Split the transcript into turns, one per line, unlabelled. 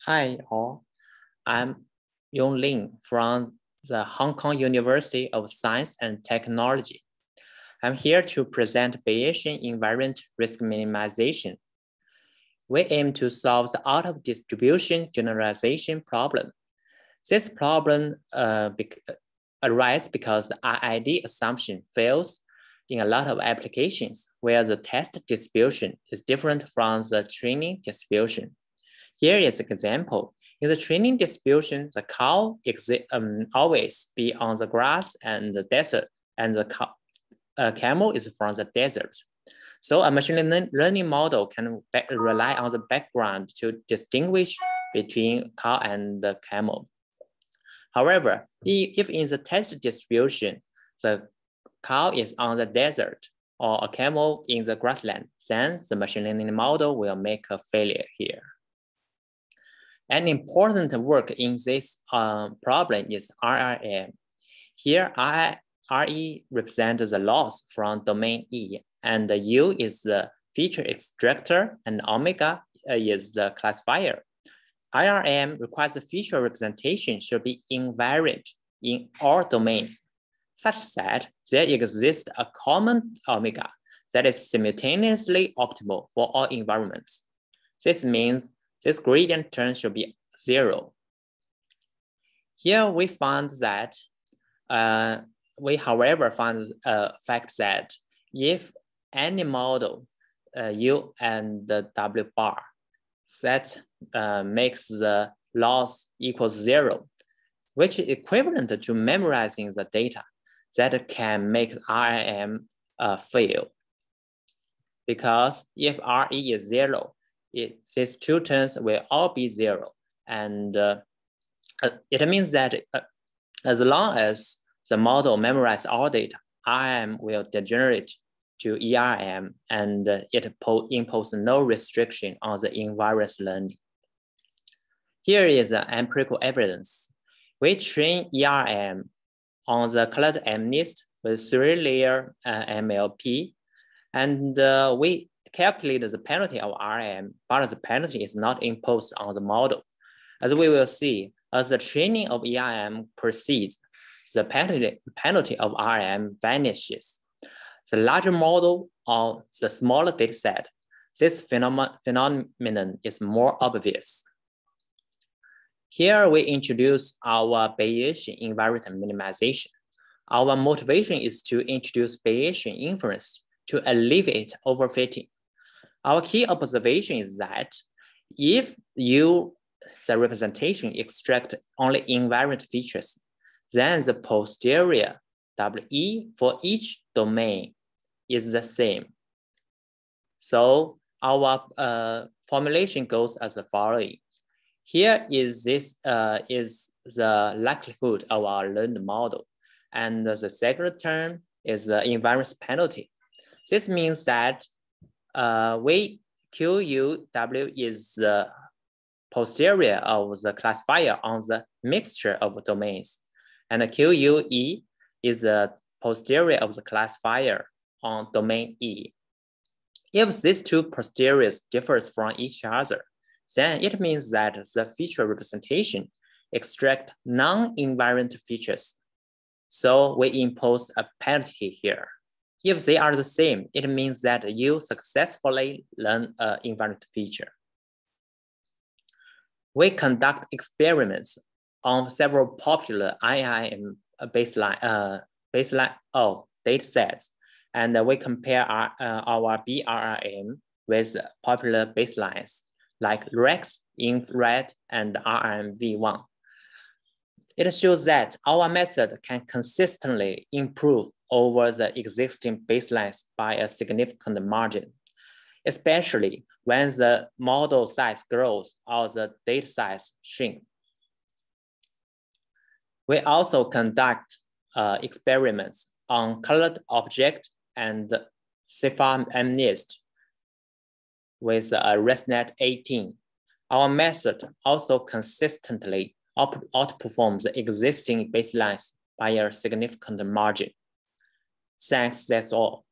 Hi all, I'm Yong Lin from the Hong Kong University of Science and Technology. I'm here to present Bayesian invariant risk minimization. We aim to solve the out-of-distribution generalization problem. This problem arises because the RID assumption fails in a lot of applications where the test distribution is different from the training distribution. Here is an example. In the training distribution, the cow always be on the grass and the desert, and the camel is from the desert. So a machine learning model can rely on the background to distinguish between cow and the camel. However, if in the test distribution, the cow is on the desert or a camel in the grassland, then the machine learning model will make a failure here. An important work in this problem is RRM. Here, RE represents the loss from domain E, and the U is the feature extractor, and omega is the classifier. IRM requires the feature representation should be invariant in all domains, such that there exists a common omega that is simultaneously optimal for all environments. This means this gradient term should be 0. Here we found that, however found a fact that if any model U and the W bar that makes the loss equals 0, which is equivalent to memorizing the data, that can make RIM fail. Because if RE is 0, these two terms will all be 0. And it means that as long as the model memorizes all data, RIM will degenerate to ERM, and it imposes no restriction on the invariant learning. Here is the empirical evidence. We train ERM on the colored MNIST with 3-layer MLP, and we calculate the penalty of RM, but the penalty is not imposed on the model. As we will see, as the training of ERM proceeds, the penalty of RM vanishes. The larger model or the smaller data set, this phenomenon is more obvious. Here we introduce our Bayesian invariant minimization. Our motivation is to introduce Bayesian inference to alleviate overfitting. Our key observation is that if the representation extract only invariant features, then the posterior WE for each domain is the same. So our formulation goes as the following. Here is the likelihood of our learned model, and the second term is the invariance penalty. This means that QUW is the posterior of the classifier on the mixture of domains, and the QUE is the posterior of the classifier on domain E. If these two posteriors differs from each other, then it means that the feature representation extract non-invariant features. So we impose a penalty here. If they are the same, it means that you successfully learn an invariant feature. We conduct experiments on several popular IIM data sets, and we compare our BRRM with popular baselines like REX, INFRAD, and RMV1. It shows that our method can consistently improve over the existing baselines by a significant margin, especially when the model size grows or the data size shrinks. We also conduct experiments on colored object and CIFAR MNIST with ResNet 18. Our method also consistently outperforms the existing baselines by a significant margin. Thanks, that's all.